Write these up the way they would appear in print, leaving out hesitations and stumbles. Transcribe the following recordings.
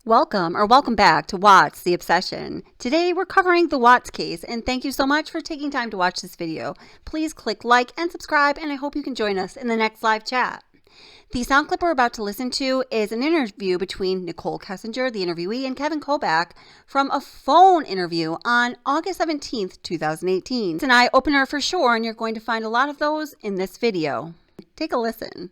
Welcome back to Watts the Obsession. Today we're covering the Watts case, and thank you so much for taking time to watch this video. Please click like and subscribe, and I hope you can join us in the next live chat. The sound clip we're about to listen to is an interview between Nicole Kessinger, the interviewee, and Kevin Koback from a phone interview on August 17th, 2018. It's an eye-opener for sure, and you're going to find a lot of those in this video. Take a listen.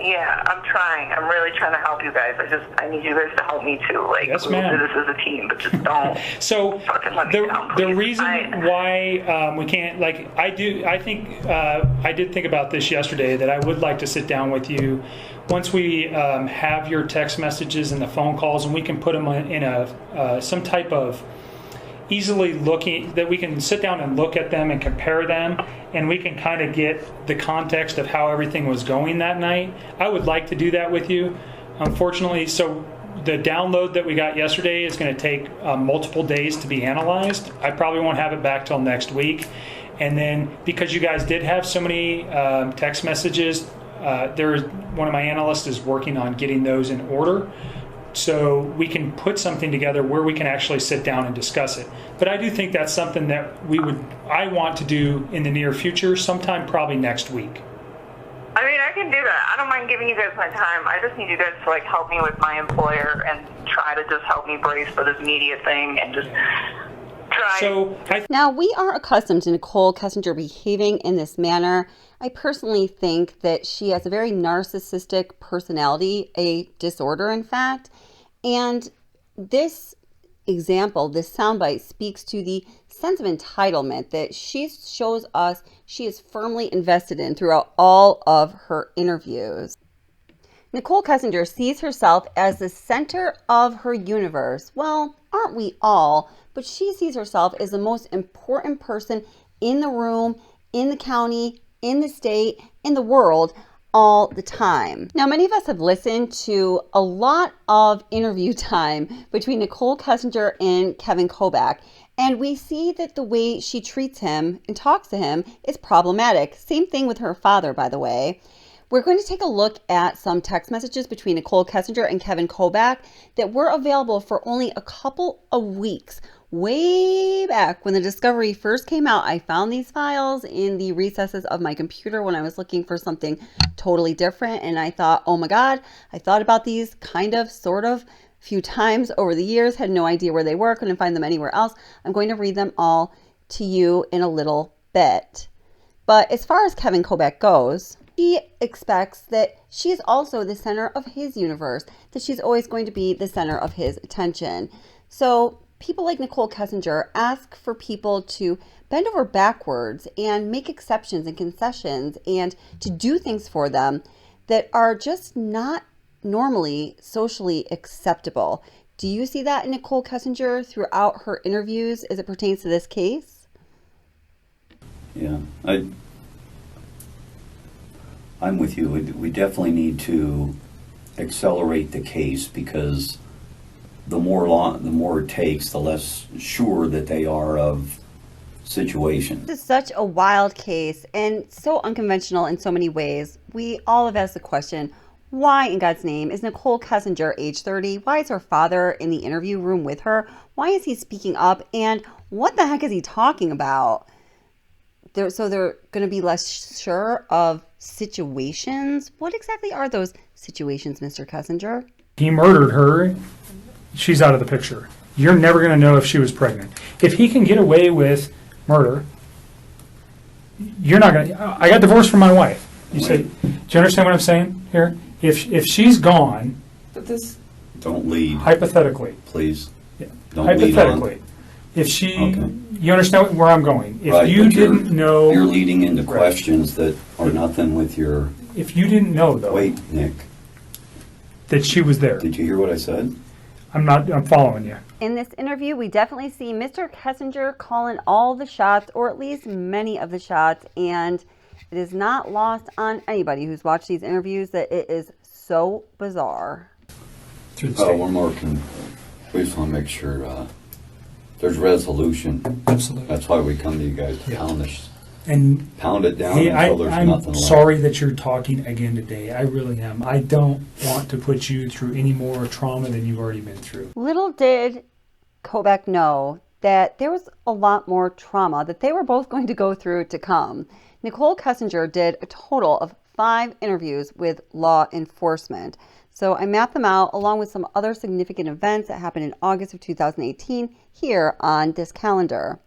Yeah, I'm trying. I'm really trying to help you guys. I need you guys to help me too. Like, yes, we'll ma'am. do this as a team, but just don't. So fucking let me down, the please. reason why we can't, like, I did think about this yesterday, that I would like to sit down with you once we have your text messages and the phone calls, and we can put them in a some type of easily looking, that we can sit down and look at them and compare them, and we can kind of get the context of how everything was going that night. I would like to do that with you. Unfortunately, so the download that we got yesterday is going to take multiple days to be analyzed. I probably won't have it back till next week. And then because you guys did have so many text messages, one of my analysts is working on getting those in order, so we can put something together where we can actually sit down and discuss it. But I do think that's something that I want to do in the near future, sometime probably next week. I mean, I can do that. I don't mind giving you guys my time. I just need you guys to, like, help me with my employer and try to just help me brace for this media thing and just try. Now, we are accustomed to Nicole Kessinger behaving in this manner. I personally think that she has a very narcissistic personality, a disorder, in fact. And this example, this soundbite, speaks to the sense of entitlement that she shows us she is firmly invested in throughout all of her interviews. Nicole Kessinger sees herself as the center of her universe. Well, aren't we all? But she sees herself as the most important person in the room, in the county, in the state, in the world, all the time. Now, many of us have listened to a lot of interview time between Nicole Kessinger and Kevin Koback, and we see that the way she treats him and talks to him is problematic. Same thing with her father, by the way. We're going to take a look at some text messages between Nicole Kessinger and Kevin Koback that were available for only a couple of weeks. Way back when the discovery first came out, I found these files in the recesses of my computer when I was looking for something totally different. And I thought, oh my God, I thought about these kind of, sort of, a few times over the years, had no idea where they were, couldn't find them anywhere else. I'm going to read them all to you in a little bit. But as far as Kevin Koback goes, he expects that she is also the center of his universe, that she's always going to be the center of his attention. So people like Nicole Kessinger ask for people to bend over backwards and make exceptions and concessions and to do things for them that are just not normally socially acceptable. Do you see that in Nicole Kessinger throughout her interviews as it pertains to this case? Yeah, I'm with you. We definitely need to accelerate the case, because the more it takes, the less sure that they are of situations. This is such a wild case and so unconventional in so many ways. We all have asked the question, why in God's name is Nicole Kessinger age 30? Why is her father in the interview room with her? Why is he speaking up? And what the heck is he talking about? So they're going to be less sure of situations? What exactly are those situations, Mr. Kessinger? He murdered her. She's out of the picture. You're never going to know if she was pregnant. If he can get away with murder, you're not going to. I got divorced from my wife. You say, do you understand what I'm saying here? If she's gone, But this. Don't lead, hypothetically, please. yeah, Don't lead hypothetically, on. if she, Okay. You understand where I'm going. If Right, you but didn't know, you're leading into questions that are nothing with your. if you didn't know though, Wait, Nick. that she was there, Did you hear what I said? I'm following you. In this interview, we definitely see Mr. Kessinger calling all the shots, or at least many of the shots, and it is not lost on anybody who's watched these interviews that it is so bizarre. Through the state. One more. We just want to make sure there's resolution. Absolutely. That's why we come to you guys to Yeah. pound this And Pound it down hey, until there's I'm nothing left. sorry that you're talking again today. I really am. I don't want to put you through any more trauma than you've already been through. Little did Koback know that there was a lot more trauma that they were both going to go through to come. Nicole Kessinger did a total of 5 interviews with law enforcement. So I mapped them out along with some other significant events that happened in August of 2018 here on this calendar.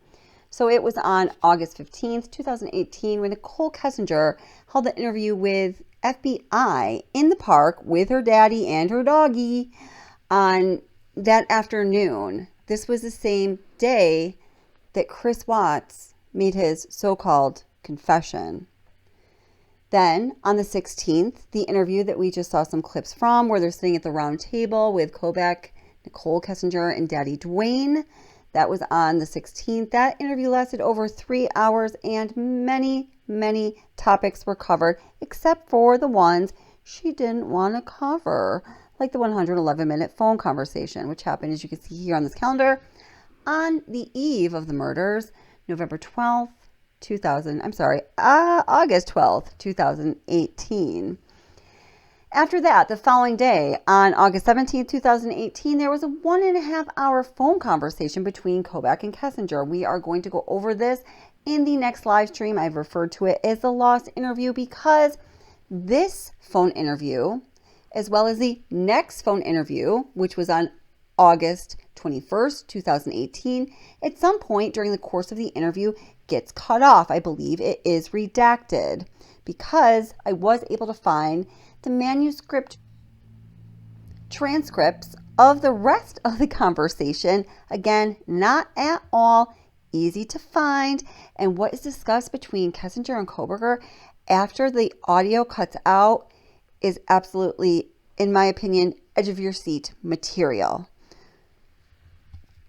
So it was on August 15th, 2018, when Nicole Kessinger held an interview with FBI in the park with her daddy and her doggy on that afternoon. This was the same day that Chris Watts made his so-called confession. Then on the 16th, the interview that we just saw some clips from, where they're sitting at the round table with Koback, Nicole Kessinger, and Daddy Dwayne. That was on the 16th. That interview lasted over 3 hours, and many, many topics were covered, except for the ones she didn't want to cover, like the 111-minute phone conversation, which happened, as you can see here on this calendar, on the eve of the murders, August 12th, 2018. After that, the following day, on August 17th, 2018, there was a 1.5-hour phone conversation between Koback and Kessinger. We are going to go over this in the next live stream. I've referred to it as the lost interview because this phone interview, as well as the next phone interview, which was on August 21st, 2018, at some point during the course of the interview gets cut off. I believe it is redacted because I was able to find the manuscript transcripts of the rest of the conversation. Again, not at all easy to find. And what is discussed between Kessinger and Koberger after the audio cuts out is absolutely, in my opinion, edge of your seat material.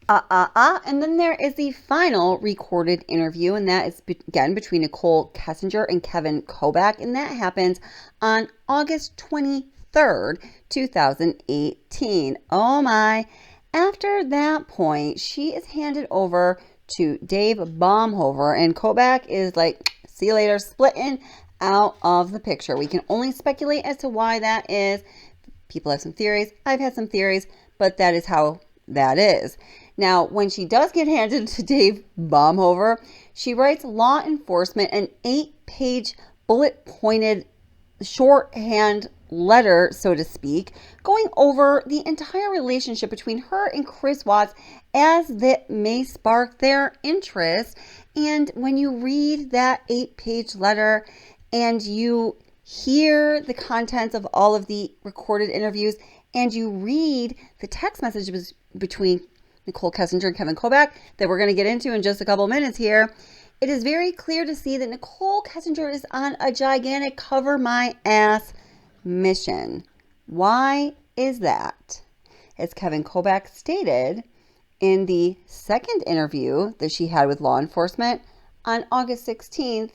And then there is the final recorded interview, and that is again between Nicole Kessinger and Kevin Koback, and that happens on August 23rd, 2018. Oh my. After that point, she is handed over to Dave Baumhover, and Koback is like, see you later, splitting out of the picture. We can only speculate as to why that is. People have some theories. I've had some theories, but that is how that is. Now, when she does get handed to Dave Baumhover, she writes law enforcement an 8-page bullet-pointed shorthand letter, so to speak, going over the entire relationship between her and Chris Watts as that may spark their interest. And when you read that 8-page letter and you hear the contents of all of the recorded interviews and you read the text messages between Nicole Kessinger and Kevin Koback that we're going to get into in just a couple minutes here, it is very clear to see that Nicole Kessinger is on a gigantic cover my ass mission. Why is that? As Kevin Koback stated in the second interview that she had with law enforcement on August 16th,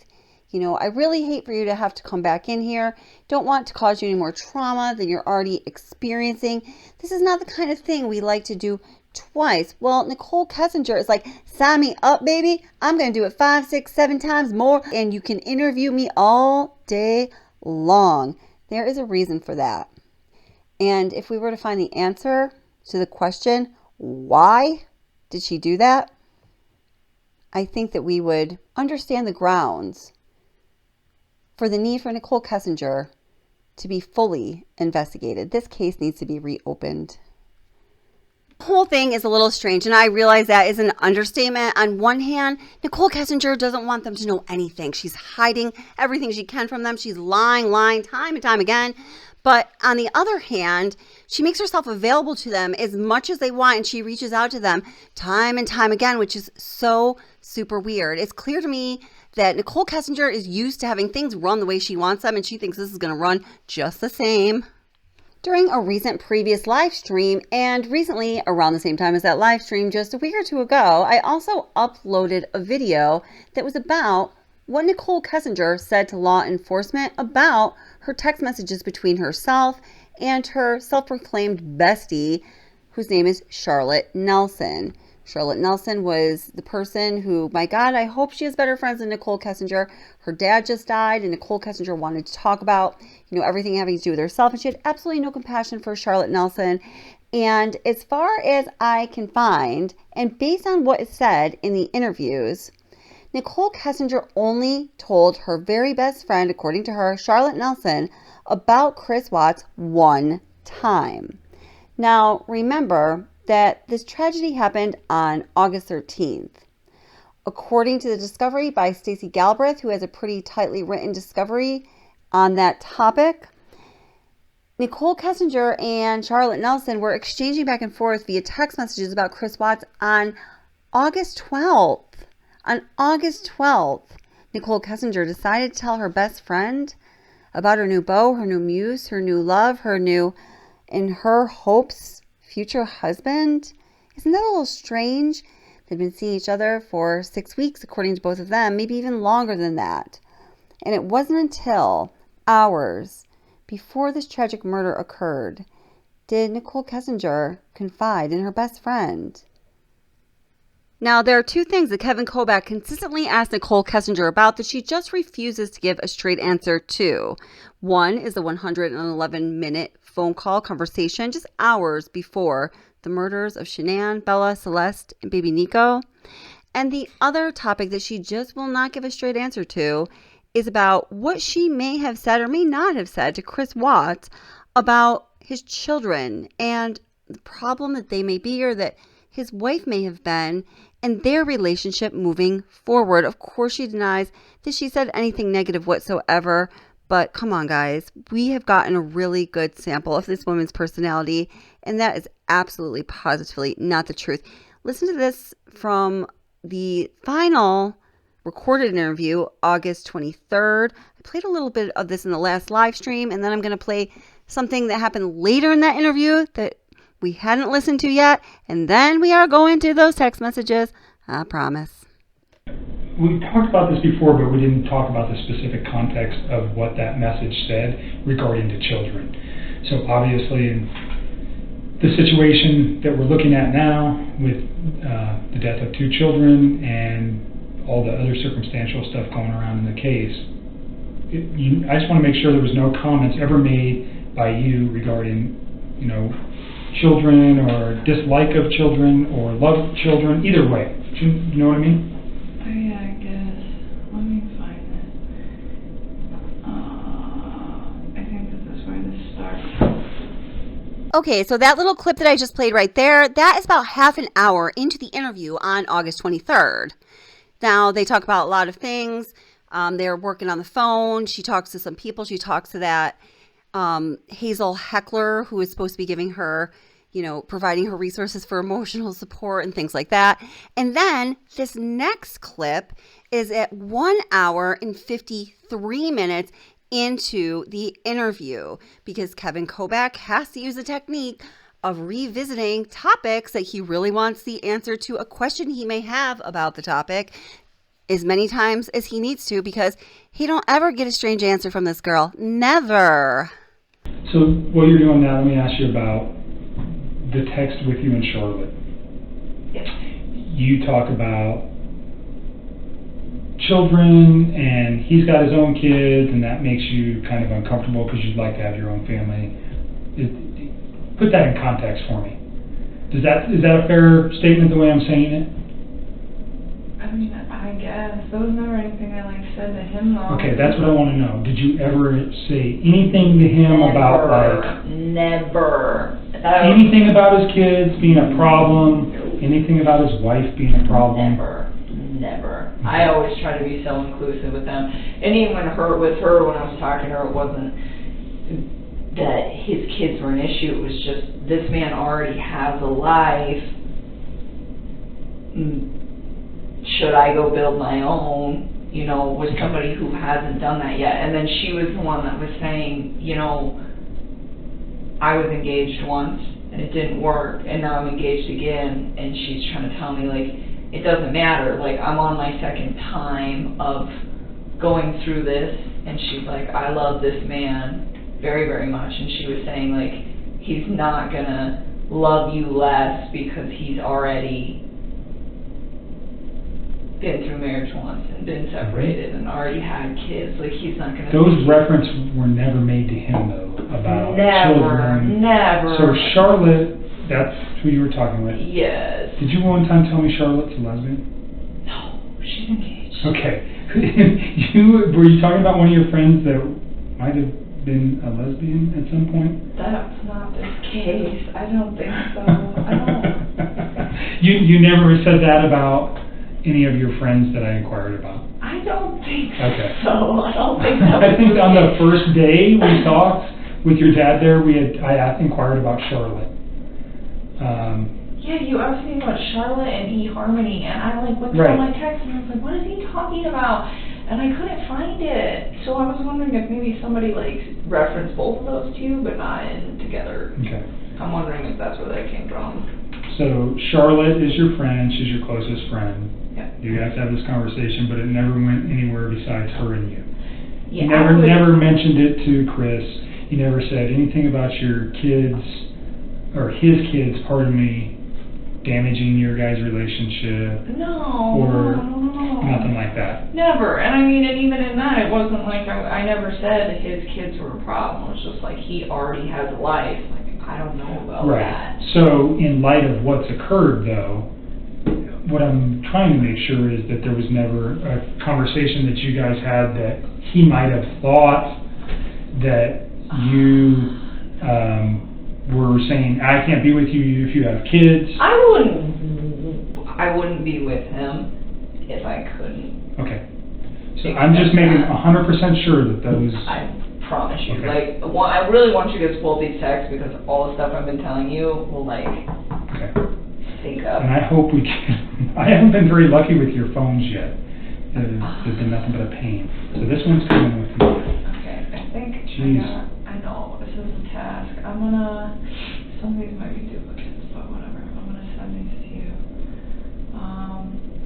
I really hate for you to have to come back in here. Don't want to cause you any more trauma than you're already experiencing. This is not the kind of thing we like to do twice. Well, Nicole Kessinger is like, sign me up, baby. I'm going to do it 5, 6, 7 times more, and you can interview me all day long. There is a reason for that. And if we were to find the answer to the question, why did she do that? I think that we would understand the grounds for the need for Nicole Kessinger to be fully investigated. This case needs to be reopened. The whole thing is a little strange, and I realize that is an understatement. On one hand, Nicole Kessinger doesn't want them to know anything. She's hiding everything she can from them. She's lying time and time again. But on the other hand, she makes herself available to them as much as they want, and she reaches out to them time and time again, which is so super weird. It's clear to me that Nicole Kessinger is used to having things run the way she wants them, and she thinks this is going to run just the same. During a recent previous live stream, and recently around the same time as that live stream just a week or two ago, I also uploaded a video that was about what Nicole Kessinger said to law enforcement about her text messages between herself and her self-proclaimed bestie, whose name is Charlotte Nelson. Charlotte Nelson was the person who, my God, I hope she has better friends than Nicole Kessinger. Her dad just died, and Nicole Kessinger wanted to talk about, everything having to do with herself, and she had absolutely no compassion for Charlotte Nelson. And as far as I can find, and based on what is said in the interviews, Nicole Kessinger only told her very best friend, according to her, Charlotte Nelson, about Chris Watts one time. Now, remember that this tragedy happened on August 13th. According to the discovery by Stacey Galbraith, who has a pretty tightly written discovery on that topic, Nicole Kessinger and Charlotte Nelson were exchanging back and forth via text messages about Chris Watts on August 12th. On August 12th, Nicole Kessinger decided to tell her best friend about her new beau, her new muse, her new love, in her hopes, future husband. Isn't that a little strange? They've been seeing each other for 6 weeks, according to both of them, maybe even longer than that. And it wasn't until hours before this tragic murder occurred did Nicole Kessinger confide in her best friend. Now, there are two things that Kevin Koback consistently asks Nicole Kessinger about that she just refuses to give a straight answer to. One is the 111-minute phone call conversation just hours before the murders of Shanann, Bella, Celeste, and baby Nico. And the other topic that she just will not give a straight answer to is about what she may have said or may not have said to Chris Watts about his children and the problem that they may be or that his wife may have been and their relationship moving forward. Of course, she denies that she said anything negative whatsoever, but come on, guys. We have gotten a really good sample of this woman's personality, and that is absolutely, positively not the truth. Listen to this from the final recorded interview, August 23rd. I played a little bit of this in the last live stream, and then I'm going to play something that happened later in that interview that we hadn't listened to yet, and then we are going to those text messages. I promise. We talked about this before, but we didn't talk about the specific context of what that message said regarding the children. So obviously, in the situation that we're looking at now with the death of 2 children and all the other circumstantial stuff going around in the case, I just want to make sure there was no comments ever made by you regarding, children or dislike of children or love of children, either way. You know what I mean? Oh yeah, I guess. Let me find it. I think this is where this starts. Okay, so that little clip that I just played right there, that is about half an hour into the interview on August 23rd. Now, they talk about a lot of things. They're working on the phone. She talks to some people. She talks to that Hazel Heckler, who is supposed to be giving her, providing her resources for emotional support and things like that. And then this next clip is at 1 hour and 53 minutes into the interview because Kevin Koback has to use the technique of revisiting topics that he really wants the answer to a question he may have about the topic as many times as he needs to because he don't ever get a strange answer from this girl. Never. So what you're doing now, let me ask you about the text with you and Charlotte. Yes. You talk about children and he's got his own kids and that makes you kind of uncomfortable because you'd like to have your own family. Put that in context for me. Is that a fair statement the way I'm saying it? I mean, I guess. There was never anything I said to him though. Okay, that's what I want to know. Did you ever say anything to him about Never. anything about his kids being a problem? Anything about his wife being a problem? Never. I always try to be so inclusive with them. And even with her, when I was talking to her, it wasn't that his kids were an issue. It was just this man already has a life. Should I go build my own? With somebody who hasn't done that yet. And then she was the one that was saying, I was engaged once and it didn't work, and now I'm engaged again, and she's trying to tell me it doesn't matter. I'm on my second time of going through this, and she's like, I love this man very, very much, and she was saying he's not gonna love you less because he's already been through marriage once and been separated and already had kids. Like, he's not going to... Those references were never made to him, though, about children. Never. So Charlotte, that's who you were talking with? Yes. Did you one time tell me Charlotte's a lesbian? No, she's engaged. Okay. Were you talking about one of your friends that might have been a lesbian at some point? That's not the case. I don't think so. I don't. You never said that about any of your friends that I inquired about? I don't think okay. so. I don't think that I think on the first day we talked with your dad there, I inquired about Charlotte. Yeah, you asked me about Charlotte and eHarmony, and I looked right. at my text and I was like, what is he talking about? And I couldn't find it. So I was wondering if maybe somebody referenced both of those two, but not in together. Okay. I'm wondering if that's where that came from. So Charlotte is your friend. She's your closest friend. Yeah. You guys have this conversation, but it never went anywhere besides her and you. Yeah, You never mentioned it to Chris. You never said anything about your kids, or his kids, pardon me, damaging your guys' relationship. No. Or nothing like that. Never. And I mean, and even in that, it wasn't like I never said his kids were a problem. It was just like he already has a life. Like, I don't know about right. that. So in light of what's occurred, though, what I'm trying to make sure is that there was never a conversation that you guys had that he might have thought that you were saying, I can't be with you if you have kids. I wouldn't be with him if I couldn't. Okay. So I'm just making 100% sure that those... I promise you. Okay. I really want you guys to pull these texts because all the stuff I've been telling you will, okay. sync up. And I hope we can... I haven't been very lucky with your phones yet. There's been nothing but a pain. So this one's coming with me. Okay, I think... Jeez. I know, this is a task. I'm gonna... Some of these might be duplicates, but whatever. I'm gonna send these to you.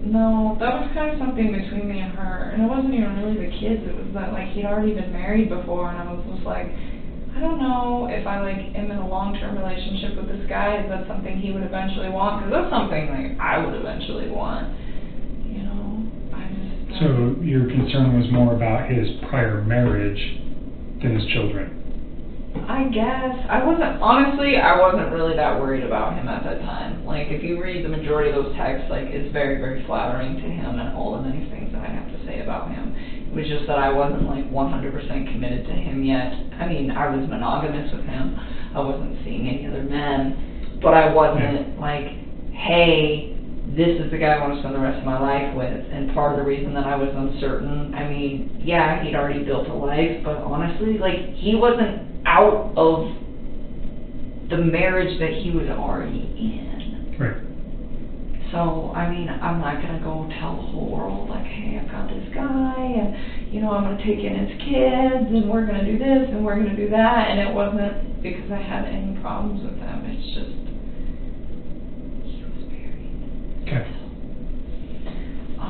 No, that was kind of something between me and her. And it wasn't even really the kids. It was that, he'd already been married before, and I was just like, I don't know if I, am in a long-term relationship with this guy. Is that something he would eventually want? Because that's something, I would eventually want. You know? So your concern was more about his prior marriage than his children? I guess. I wasn't really that worried about him at that time. If you read the majority of those texts, it's very, very flattering to him and all the nice things that I have to say about him. It was just that I wasn't 100% committed to him yet. I mean, I was monogamous with him. I wasn't seeing any other men. But I wasn't hey, this is the guy I want to spend the rest of my life with. And part of the reason that I was uncertain, I mean, yeah, he'd already built a life, but honestly, he wasn't out of the marriage that he was already in. Right. So, I mean, I'm not going to go tell the whole world, hey, I've got this guy, and, I'm going to take in his kids, and we're going to do this, and we're going to do that, and it wasn't because I had any problems with them. It's just, he was married. Okay. I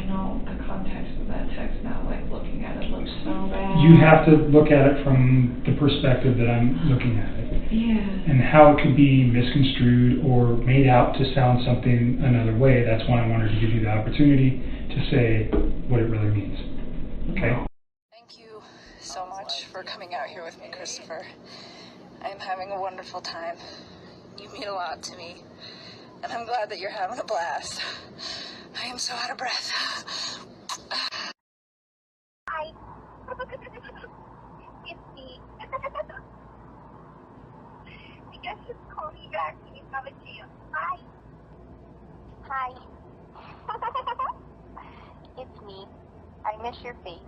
know the context of that text now, looking at it looks so bad. You have to look at it from the perspective that I'm looking at it. Yeah. And how it could be misconstrued or made out to sound something another way. That's why I wanted to give you the opportunity to say what it really means. Okay? Thank you so much for coming out here with me, Christopher. I'm having a wonderful time. You mean a lot to me. And I'm glad that you're having a blast. I am so out of breath. Hi. It's me. I guess just call me back when you have a chance. Bye. Hi. It's me. I miss your face.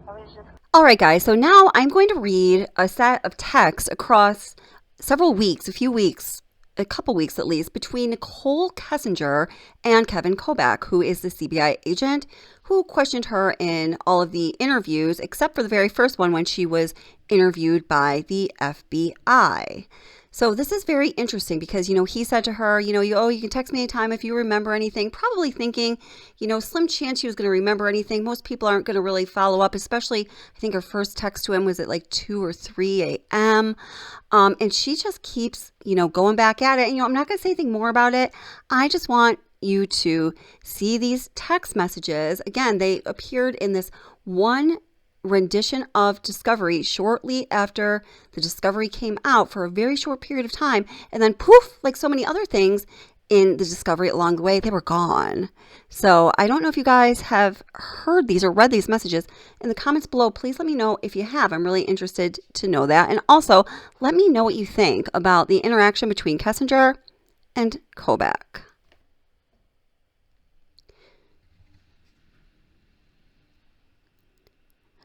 I was just... All right, guys. So now I'm going to read a set of texts across several weeks, a couple weeks at least, between Nicole Kessinger and Kevin Koback, who is the CBI agent who questioned her in all of the interviews, except for the very first one when she was interviewed by the FBI. So this is very interesting because, he said to her, you can text me anytime if you remember anything, probably thinking, slim chance she was going to remember anything. Most people aren't going to really follow up, especially I think her first text to him was at 2 or 3 a.m. And she just keeps, going back at it. And, I'm not going to say anything more about it. I just want you to see these text messages. Again, they appeared in this one rendition of Discovery shortly after the Discovery came out for a very short period of time. And then poof, like so many other things in the Discovery along the way, they were gone. So I don't know if you guys have heard these or read these messages. In the comments below, please let me know if you have. I'm really interested to know that. And also, let me know what you think about the interaction between Kessinger and Koback.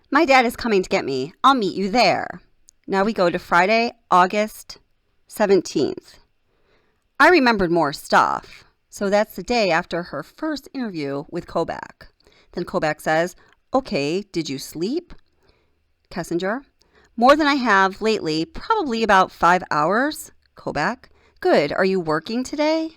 My dad is coming to get me. I'll meet you there. Now we go to Friday, August 17th. I remembered more stuff. So that's the day after her first interview with Koback. Then Koback says, okay, did you sleep? Kessinger, more than I have lately, probably about 5 hours. Koback, good. Are you working today?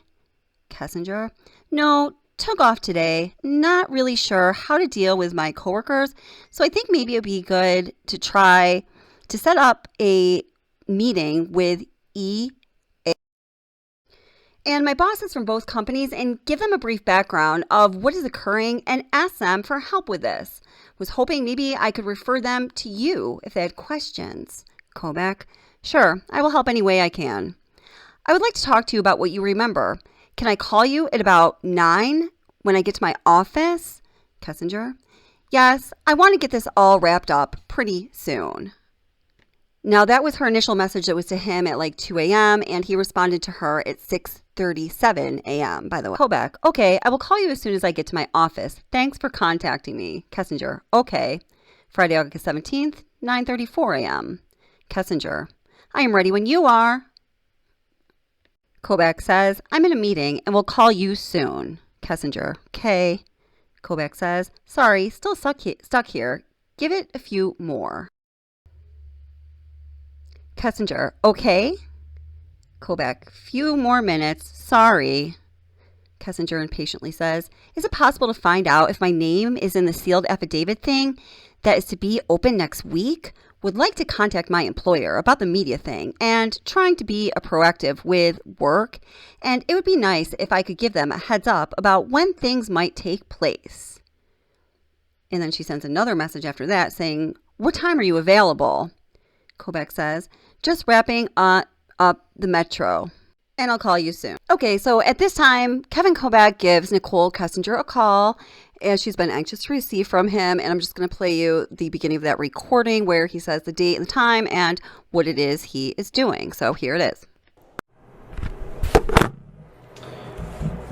Kessinger, no, took off today. Not really sure how to deal with my coworkers. So I think maybe it'd be good to try to set up a meeting with EA and my bosses from both companies and give them a brief background of what is occurring and ask them for help with this. Was hoping maybe I could refer them to you if they had questions. Koback, sure, I will help any way I can. I would like to talk to you about what you remember. Can I call you at about 9 when I get to my office? Kessinger, yes, I want to get this all wrapped up pretty soon. Now that was her initial message that was to him at like 2 a.m. and he responded to her at 6:37 a.m. by the way. Koback, okay, I will call you as soon as I get to my office. Thanks for contacting me. Kessinger, okay. Friday, August 17th, 9:34 a.m. Kessinger, I am ready when you are. Koback says, I'm in a meeting and will call you soon. Kessinger, okay. Koback says, sorry, still stuck here. Give it a few more. Kessinger, okay. Koback, few more minutes. Sorry. Kessinger impatiently says, is it possible to find out if my name is in the sealed affidavit thing that is to be open next week? Would like to contact my employer about the media thing and trying to be a proactive with work. And it would be nice if I could give them a heads up about when things might take place. And then she sends another message after that saying, what time are you available? Koback says, just wrapping up the metro, and I'll call you soon. Okay, so at this time, Kevin Koback gives Nicole Kessinger a call, as she's been anxious to receive from him, and I'm just going to play you the beginning of that recording where he says the date and the time and what it is he is doing. So here it is.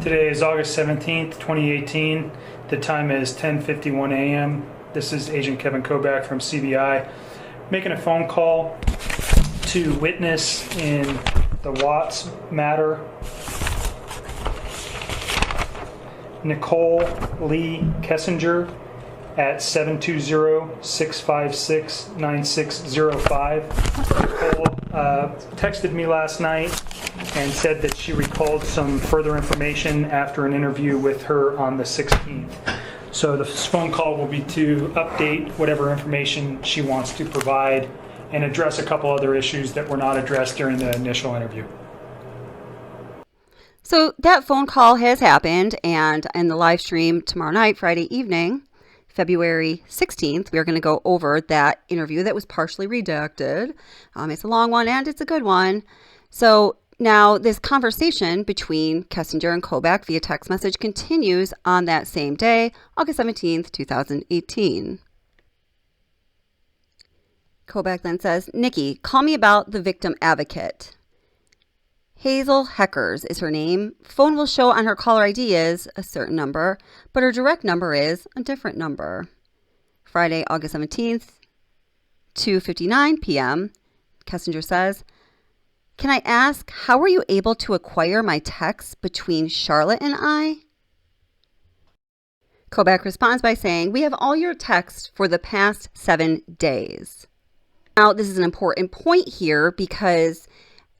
Today is August 17th, 2018. The time is 10:51 a.m. This is Agent Kevin Koback from CBI making a phone call to witness in the Watts matter Nicole Lee Kessinger at 720-656-9605. Nicole texted me last night and said that she recalled some further information after an interview with her on the 16th. So the phone call will be to update whatever information she wants to provide and address a couple other issues that were not addressed during the initial interview. So that phone call has happened, and in the live stream tomorrow night, Friday evening, February 16th, we are going to go over that interview that was partially redacted. It's a long one and it's a good one. So now this conversation between Kessinger and Koback via text message continues on that same day, August 17th, 2018. Koback then says, Nikki, call me about the victim advocate. Hazel Heckers is her name. Phone will show on her caller ID is a certain number, but her direct number is a different number. Friday, August 17th, 2:59 p.m. Kessinger says, can I ask, how were you able to acquire my texts between Charlotte and I? Koback responds by saying, we have all your texts for the past 7 days. Now, this is an important point here because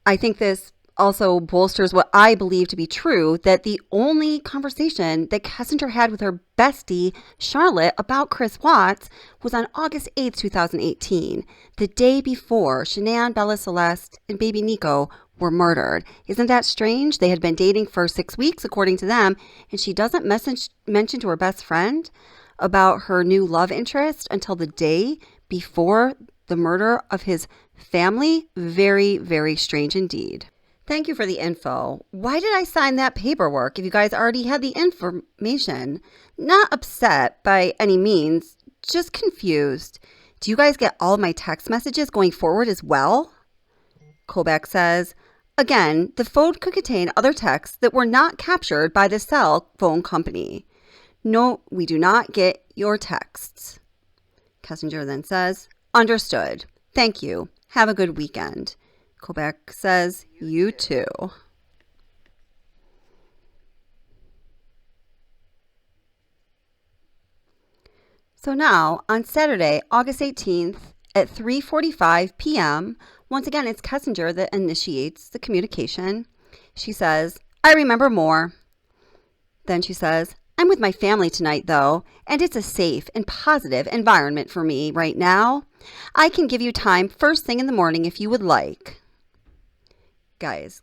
I think this also bolsters what I believe to be true, that the only conversation that Kessinger had with her bestie, Charlotte, about Chris Watts was on August 8th, 2018, the day before Shanann, Bella Celeste, and baby Nico were murdered. Isn't that strange? They had been dating for 6 weeks, according to them, and she doesn't mention to her best friend about her new love interest until the day before the murder of his family. Very, very strange indeed. Thank you for the info. Why did I sign that paperwork if you guys already had the information? Not upset by any means, just confused. Do you guys get all of my text messages going forward as well? Koback says, again, the phone could contain other texts that were not captured by the cell phone company. No, we do not get your texts. Kessinger then says, understood. Thank you. Have a good weekend. Koback says, you too. So now, on Saturday, August 18th at 3:45 p.m., once again, it's Kessinger that initiates the communication. She says, I remember more. Then she says, I'm with my family tonight, though, and it's a safe and positive environment for me right now. I can give you time first thing in the morning if you would like. Guys,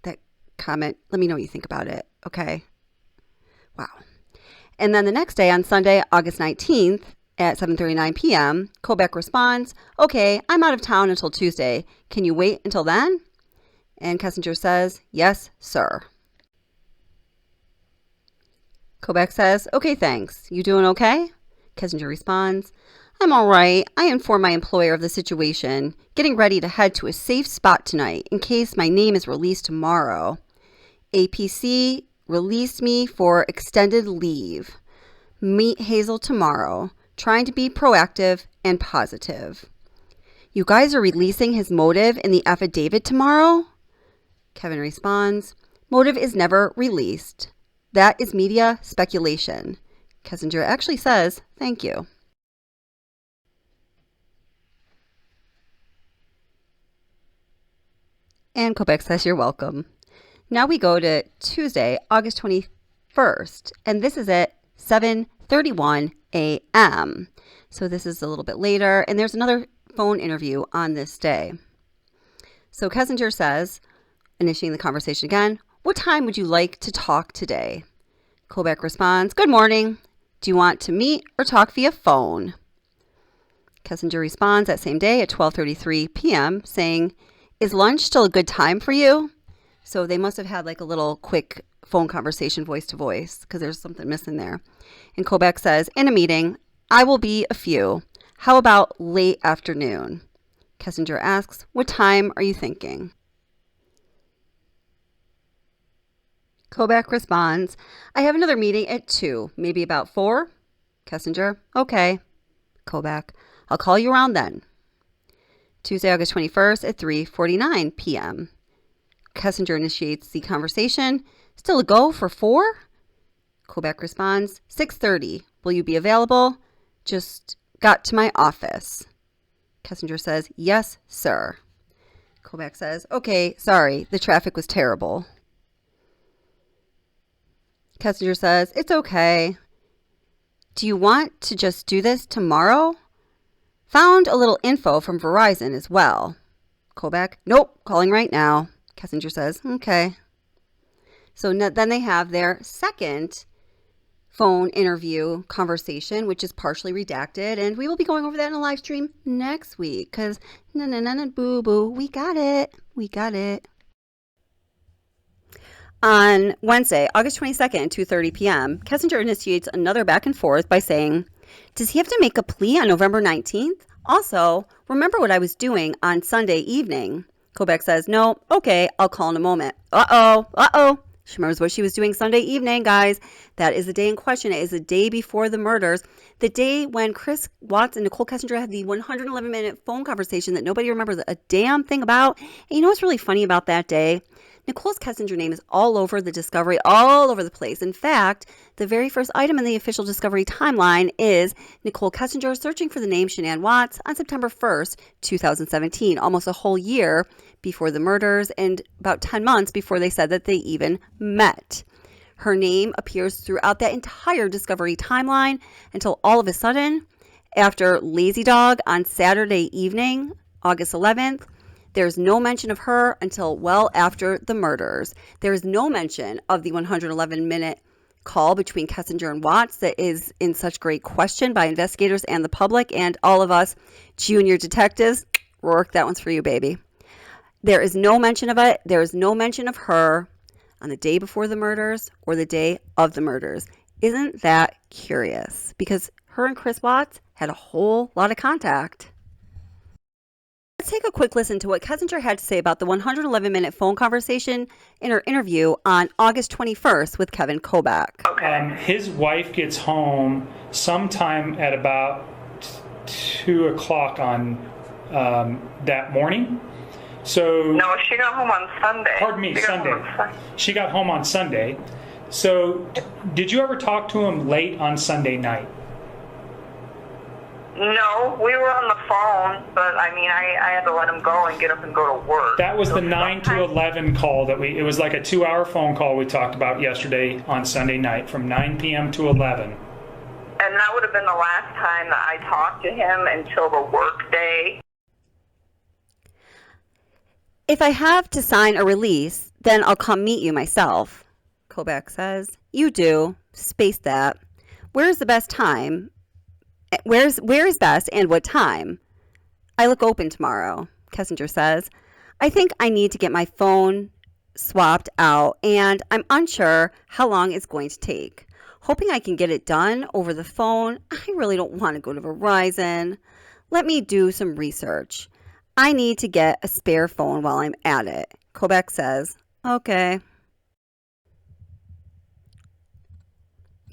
that comment, let me know what you think about it, okay? Wow. And then the next day, on Sunday, August 19th, at 7:39 p.m., Koback responds, okay, I'm out of town until Tuesday. Can you wait until then? And Kessinger says, yes, sir. Koback says, okay, thanks. You doing okay? Kessinger responds, I'm all right. I informed my employer of the situation, getting ready to head to a safe spot tonight in case my name is released tomorrow. APC released me for extended leave. Meet Hazel tomorrow. Trying to be proactive and positive. You guys are releasing his motive in the affidavit tomorrow? Kevin responds, motive is never released. That is media speculation. Kessinger actually says, thank you. And Koback says, you're welcome. Now we go to Tuesday, August 21st, and this is at 7:31 a.m. So this is a little bit later, and there's another phone interview on this day. So Kessinger says, initiating the conversation again, what time would you like to talk today? Koback responds, good morning. Do you want to meet or talk via phone? Kessinger responds that same day at 12:33 p.m. saying, is lunch still a good time for you? So they must have had like a little quick phone conversation voice to voice because there's something missing there. And Koback says, in a meeting, I will be a few. How about late afternoon? Kessinger asks, what time are you thinking? Koback responds, I have another meeting at 2, maybe about 4. Kessinger, okay. Koback, I'll call you around then. Tuesday, August 21st at 3:49 p.m. Kessinger initiates the conversation. Still a go for 4? Koback responds, 6:30. Will you be available? Just got to my office. Kessinger says, yes, sir. Koback says, okay, sorry, the traffic was terrible. Kessinger says, it's okay. Do you want to just do this tomorrow? Found a little info from Verizon as well. Koback, nope, calling right now. Kessinger says, okay. So then they have their second phone interview conversation, which is partially redacted, and we will be going over that in a live stream next week because boo-boo, we got it. On Wednesday, August 22nd, 2:30 p.m., Kessinger initiates another back and forth by saying, does he have to make a plea on November 19th? Also, remember what I was doing on Sunday evening? Koback says, no, okay, I'll call in a moment. Uh-oh. She remembers what she was doing Sunday evening, guys. That is the day in question. It is the day before the murders. The day when Chris Watts and Nicole Kessinger had the 111-minute phone conversation that nobody remembers a damn thing about. And you know what's really funny about that day? Nicole Kessinger name is all over the Discovery, all over the place. In fact, the very first item in the official Discovery timeline is Nicole Kessinger searching for the name Shanann Watts on September 1st, 2017, almost a whole year before the murders and about 10 months before they said that they even met. Her name appears throughout that entire Discovery timeline until all of a sudden, after Lazy Dog on Saturday evening, August 11th, there's no mention of her until well after the murders. There is no mention of the 111-minute call between Kessinger and Watts that is in such great question by investigators and the public and all of us junior detectives. Rourke, that one's for you, baby. There is no mention of it. There is no mention of her on the day before the murders or the day of the murders. Isn't that curious? Because her and Chris Watts had a whole lot of contact. Let's take a quick listen to what Kessinger had to say about the 111-minute phone conversation in her interview on August 21st with Kevin Koback. His wife gets home sometime at about 2 o'clock on that morning. So No, she got home on Sunday. Pardon me, She got home Sunday. on Sun- She got home on Sunday. So did you ever talk to him late on Sunday night? No, we were on the phone, but I mean, I had to let him go and get up and go to work. That was So the 9 to sometime- 11 call it was like a 2-hour phone call we talked about yesterday on Sunday night from 9 p.m. to 11. And that would have been the last time that I talked to him until the work day. If I have to sign a release, then I'll come meet you myself, Koback says. You do. Space that. Where's the best time? Where is best and what time? I look open tomorrow, Kessinger says. I think I need to get my phone swapped out, and I'm unsure how long it's going to take. Hoping I can get it done over the phone. I really don't want to go to Verizon. Let me do some research. I need to get a spare phone while I'm at it, Koback says. Okay.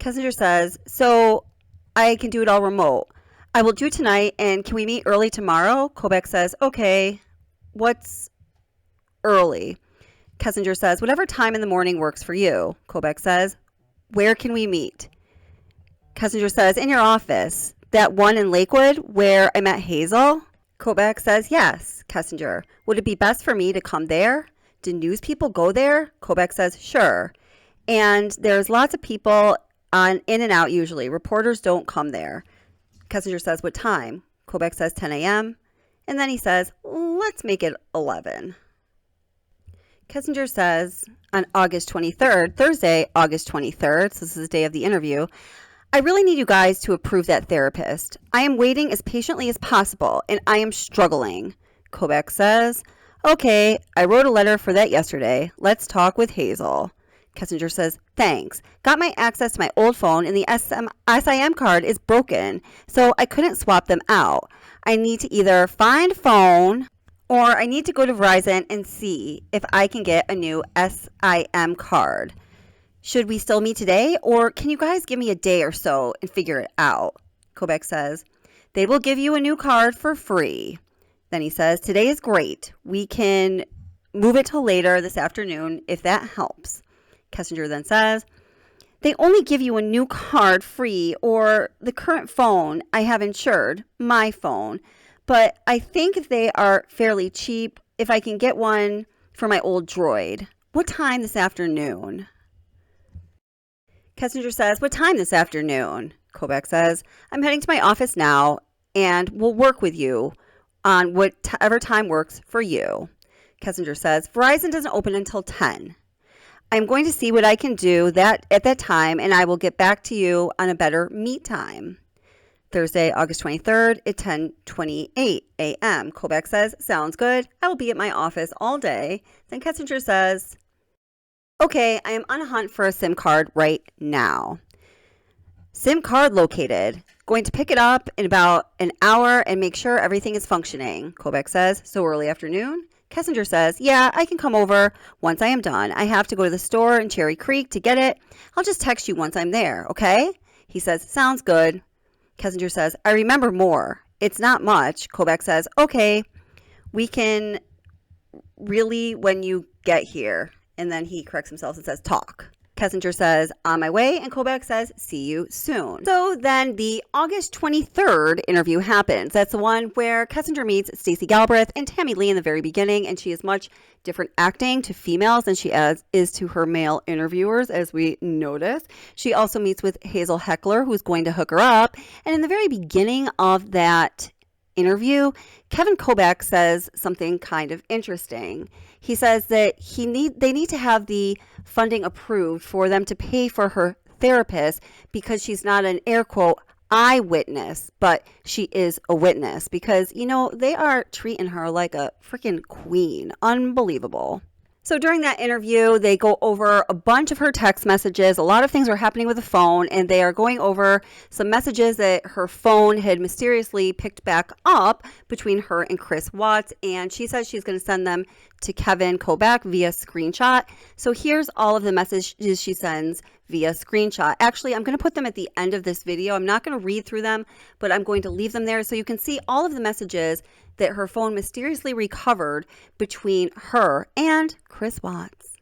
Kessinger says, so I can do it all remote. I will do it tonight, and can we meet early tomorrow? Koback says, okay. What's early? Kessinger says, whatever time in the morning works for you. Koback says, where can we meet? Kessinger says, in your office. That one in Lakewood where I met Hazel? Koback says, yes. Kessinger, would it be best for me to come there? Do news people go there? Koback says, sure. And there's lots of people in and out usually. Reporters don't come there. Kessinger says, what time? Koback says 10 a.m. And then he says, let's make it 11. Kessinger says on August 23rd, Thursday, August 23rd, so this is the day of the interview, I really need you guys to approve that therapist. I am waiting as patiently as possible, and I am struggling. Koback says, okay, I wrote a letter for that yesterday. Let's talk with Hazel. Kessinger says, thanks. Got my access to my old phone, and the SIM card is broken, so I couldn't swap them out. I need to either find phone, or I need to go to Verizon and see if I can get a new SIM card. Should we still meet today, or can you guys give me a day or so and figure it out? Koback says, they will give you a new card for free. Then he says, today is great. We can move it till later this afternoon if that helps. Kessinger then says, they only give you a new card free or the current phone I have insured, my phone. But I think they are fairly cheap if I can get one for my old droid. What time this afternoon? Kessinger says, what time this afternoon? Koback says, I'm heading to my office now and will work with you on whatever time works for you. Kessinger says, Verizon doesn't open until 10. I'm going to see what I can do at that time, and I will get back to you on a better meet time. Thursday, August 23rd at 10:28 a.m. Koback says, sounds good. I will be at my office all day. Then Kessinger says, okay, I am on a hunt for a SIM card right now. SIM card located. Going to pick it up in about an hour and make sure everything is functioning. Koback says, so early afternoon? Kessinger says, yeah, I can come over once I am done. I have to go to the store in Cherry Creek to get it. I'll just text you once I'm there, okay? He says, sounds good. Kessinger says, I remember more. It's not much. Koback says, okay, we can really when you get here. And then he corrects himself and says, talk. Kessinger says, on my way, and Koback says, see you soon. So then the August 23rd interview happens. That's the one where Kessinger meets Stacey Galbraith and Tammy Lee in the very beginning, and she is much different acting to females than she is to her male interviewers, as we notice. She also meets with Hazel Heckler, who's going to hook her up, and in the very beginning of that interview, Kevin Koback says something kind of interesting. He says that they need to have the funding approved for them to pay for her therapist because she's not an air quote eyewitness, but she is a witness because, you know, they are treating her like a freaking queen. Unbelievable. So during that interview, they go over a bunch of her text messages. A lot of things are happening with the phone, and they are going over some messages that her phone had mysteriously picked back up between her and Chris Watts, and she says she's going to send them to Kevin Koback via screenshot. So here's all of the messages she sends via screenshot. Actually, I'm going to put them at the end of this video. I'm not going to read through them, but I'm going to leave them there so you can see all of the messages that her phone mysteriously recovered between her and Chris Watts.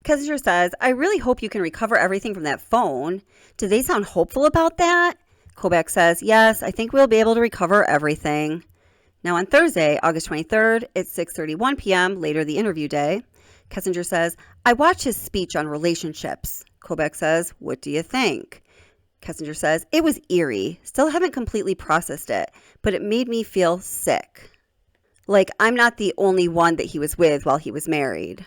Kessinger says, I really hope you can recover everything from that phone. Do they sound hopeful about that? Koback says, yes, I think we'll be able to recover everything. Now on Thursday, August 23rd, it's 6:31 p.m., later the interview day, Kessinger says, I watched his speech on relationships. Koback says, what do you think? Kessinger says, it was eerie. Still haven't completely processed it, but it made me feel sick. Like I'm not the only one that he was with while he was married.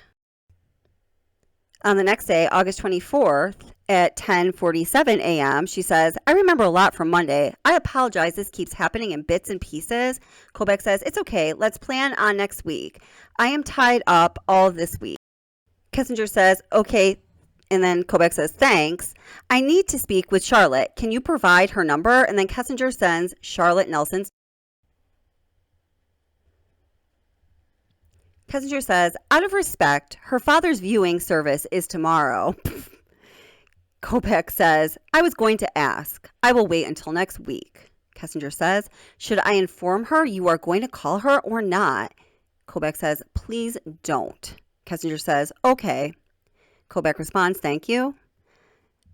On the next day, August 24th, at 10:47 a.m., she says, I remember a lot from Monday. I apologize. This keeps happening in bits and pieces. Koback says, it's okay. Let's plan on next week. I am tied up all this week. Kessinger says, okay. And then Koback says, thanks. I need to speak with Charlotte. Can you provide her number? And then Kessinger sends Charlotte Nelson's. Kessinger says, out of respect, her father's viewing service is tomorrow. Koback says, I was going to ask. I will wait until next week. Kessinger says, should I inform her you are going to call her or not? Koback says, please don't. Kessinger says, okay. Koback responds, thank you.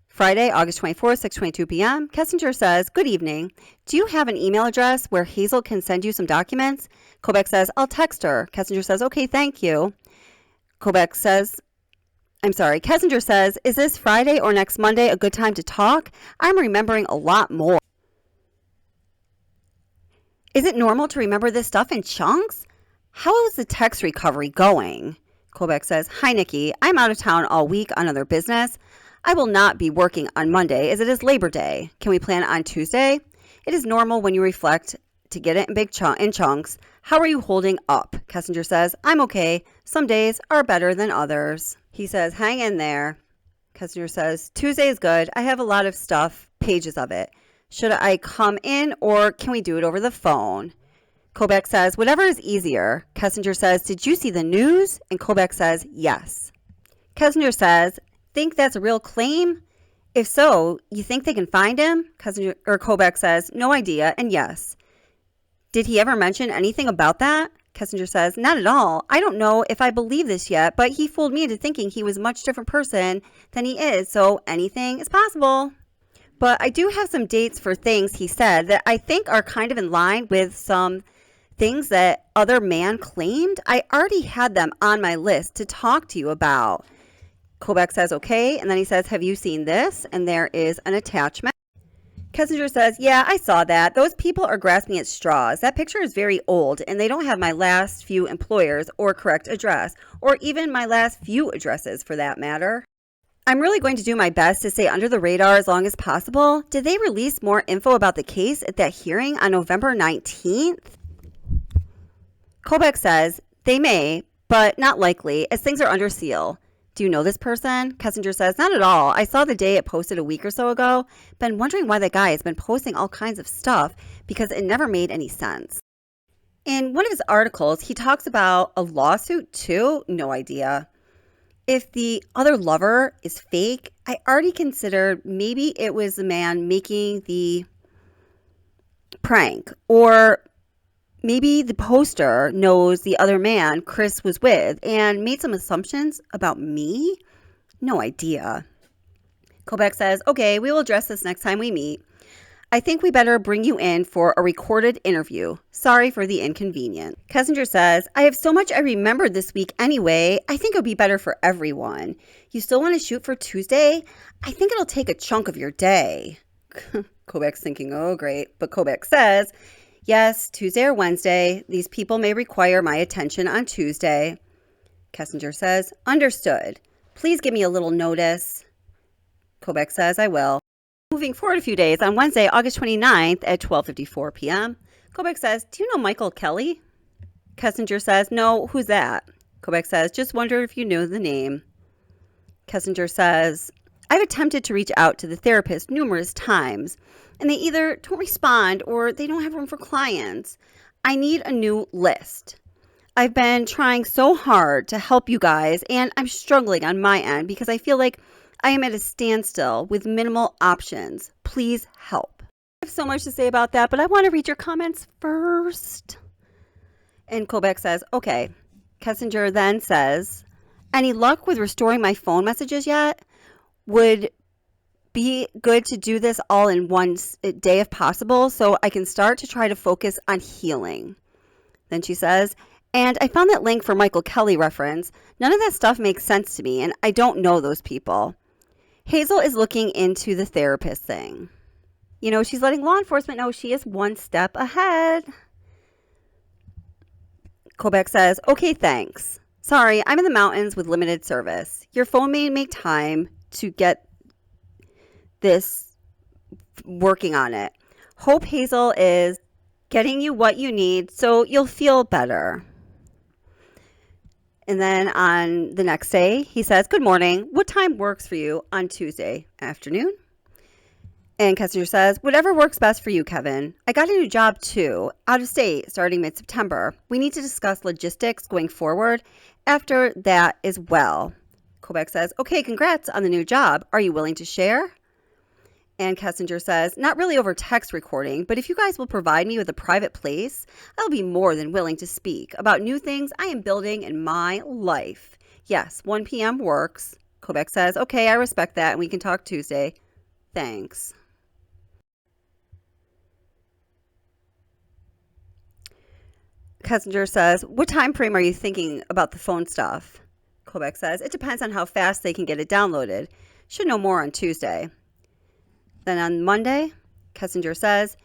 Friday, August 24th, 6:22 p.m., Kessinger says, good evening. Do you have an email address where Hazel can send you some documents? Koback says, I'll text her. Kessinger says, okay, thank you. Kessinger says, is this Friday or next Monday a good time to talk? I'm remembering a lot more. Is it normal to remember this stuff in chunks? How is the text recovery going? Koback says, hi, Nikki. I'm out of town all week on other business. I will not be working on Monday as it is Labor Day. Can we plan on Tuesday? It is normal when you reflect to get it in chunks. How are you holding up? Kessinger says, I'm okay. Some days are better than others. He says, hang in there. Kessinger says, Tuesday is good. I have a lot of stuff, pages of it. Should I come in or can we do it over the phone? Koback says, whatever is easier. Kessinger says, did you see the news? And Koback says, yes. Kessinger says, think that's a real claim? If so, you think they can find him? Koback says, no idea, and yes. Did he ever mention anything about that? Kessinger says, not at all. I don't know if I believe this yet, but he fooled me into thinking he was a much different person than he is, so anything is possible. But I do have some dates for things he said that I think are kind of in line with some things that other man claimed. I already had them on my list to talk to you about. Koback says, okay. And then he says, have you seen this? And there is an attachment. Kessinger says, yeah, I saw that. Those people are grasping at straws. That picture is very old, and they don't have my last few employers or correct address, or even my last few addresses for that matter. I'm really going to do my best to stay under the radar as long as possible. Did they release more info about the case at that hearing on November 19th? Koback says, they may, but not likely, as things are under seal. Do you know this person? Kessinger says, not at all. I saw the day it posted a week or so ago. Been wondering why that guy has been posting all kinds of stuff because it never made any sense. In one of his articles, he talks about a lawsuit too. No idea. If the other lover is fake, I already considered maybe it was the man making the prank, or maybe the poster knows the other man Chris was with and made some assumptions about me. No idea. Koback says, okay, we will address this next time we meet. I think we better bring you in for a recorded interview. Sorry for the inconvenience. Kessinger says, I have so much I remembered this week anyway. I think it would be better for everyone. You still want to shoot for Tuesday? I think it'll take a chunk of your day. Koback's thinking, oh, great. But Koback says, yes, Tuesday or Wednesday. These people may require my attention on Tuesday. Kessinger says, understood. Please give me a little notice. Koback says, I will. Moving forward a few days, on Wednesday, August 29th at 12:54 p.m., Koback says, do you know Michael Kelly? Kessinger says, no, who's that? Koback says, just wondered if you knew the name. Kessinger says, I've attempted to reach out to the therapist numerous times, and they either don't respond or they don't have room for clients. I need a new list. I've been trying so hard to help you guys, and I'm struggling on my end because I feel like I am at a standstill with minimal options. Please help. I have so much to say about that, but I want to read your comments first. And Koback says, okay. Kessinger then says, any luck with restoring my phone messages yet? Would be good to do this all in one day if possible so I can start to try to focus on healing. Then she says, and I found that link for Michael Kelly reference. None of that stuff makes sense to me, and I don't know those people. Hazel is looking into the therapist thing. You know, she's letting law enforcement know she is one step ahead. Koback says, okay, thanks. Sorry, I'm in the mountains with limited service. Your phone may make time to get this working on it. Hope Hazel is getting you what you need so you'll feel better. And then on the next day, he says, good morning. What time works for you on Tuesday afternoon? And Kessinger says, whatever works best for you, Kevin. I got a new job too, out of state, starting mid-September. We need to discuss logistics going forward after that as well. Koback says, okay, congrats on the new job. Are you willing to share? And Kessinger says, not really over text recording, but if you guys will provide me with a private place, I'll be more than willing to speak about new things I am building in my life. Yes, 1 p.m. works. Koback says, okay, I respect that, and we can talk Tuesday. Thanks. Kessinger says, what time frame are you thinking about the phone stuff? Koback says, it depends on how fast they can get it downloaded. Should know more on Tuesday. Then on Monday, Kessinger says,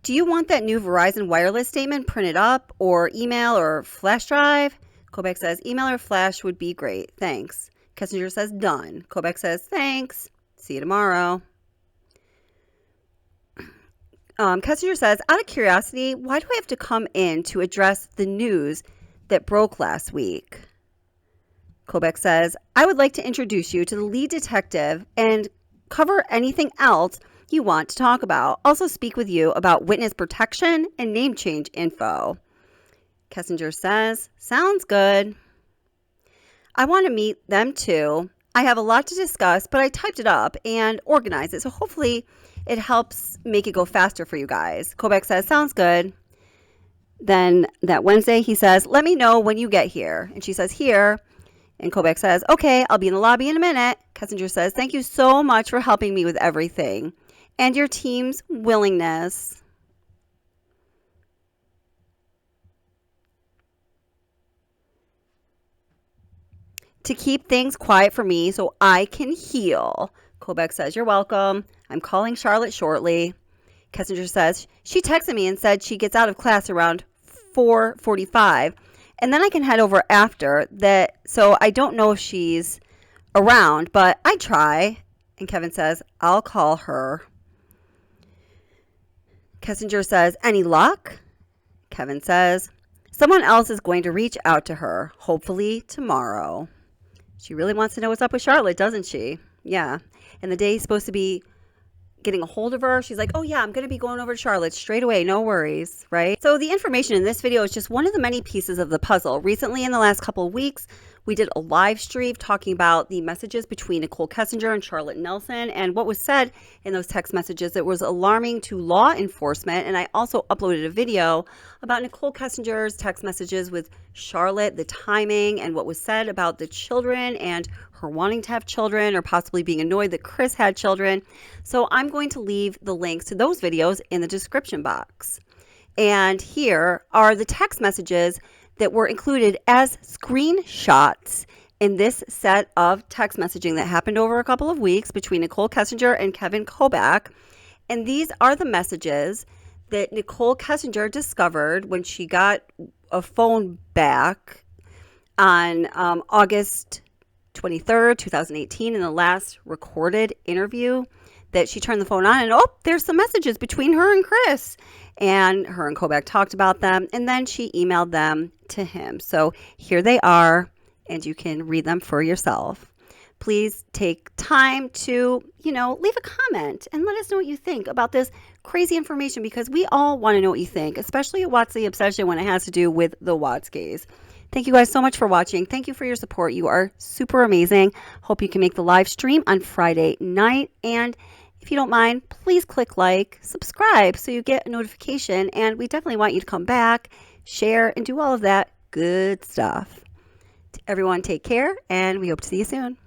do you want that new Verizon wireless statement printed up or email or flash drive? Koback says, email or flash would be great. Thanks. Kessinger says, done. Koback says, thanks. See you tomorrow. Kessinger says, out of curiosity, why do I have to come in to address the news that broke last week? Koback says, I would like to introduce you to the lead detective and cover anything else you want to talk about. Also speak with you about witness protection and name change info. Kessinger says, sounds good. I want to meet them too. I have a lot to discuss, but I typed it up and organized it, so hopefully it helps make it go faster for you guys. Koback says, sounds good. Then that Wednesday, he says, let me know when you get here. And she says, here. And Koback says, okay, I'll be in the lobby in a minute. Kessinger says, thank you so much for helping me with everything and your team's willingness. To keep things quiet for me so I can heal. Koback says, you're welcome. I'm calling Charlotte shortly. Kessinger says, she texted me and said she gets out of class around 4:45. And then I can head over after that, so I don't know if she's around, but I try. And Kevin says, I'll call her. Kessinger says, any luck? Kevin says, someone else is going to reach out to her, hopefully tomorrow. She really wants to know what's up with Charlotte, doesn't she? Yeah. And the day's supposed to be getting a hold of her. She's like, oh yeah, I'm going to be going over to Charlotte straight away. No worries, right? So the information in this video is just one of the many pieces of the puzzle. Recently, in the last couple of weeks, We did a live stream talking about the messages between Nicole Kessinger and Charlotte Nelson and what was said in those text messages that was alarming to law enforcement. And I also uploaded a video about Nicole Kessinger's text messages with Charlotte, the timing, and what was said about the children and her wanting to have children or possibly being annoyed that Chris had children. So I'm going to leave the links to those videos in the description box. And here are the text messages that were included as screenshots in this set of text messaging that happened over a couple of weeks between Nicole Kessinger and Kevin Koback. And these are the messages that Nicole Kessinger discovered when she got a phone back on August 23rd, 2018, in the last recorded interview, that she turned the phone on and, oh, there's some messages between her and Chris. And her and Koback talked about them, and then she emailed them to him. So here they are, and you can read them for yourself. Please take time to, leave a comment and let us know what you think about this crazy information, because we all want to know what you think, especially at What's the Obsession when it has to do with the Watts case. Thank you guys so much for watching. Thank you for your support. You are super amazing. Hope you can make the live stream on Friday night. And if you don't mind, please click like, subscribe so you get a notification. And we definitely want you to come back, share, and do all of that good stuff. Everyone, take care, and we hope to see you soon.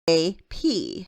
AP.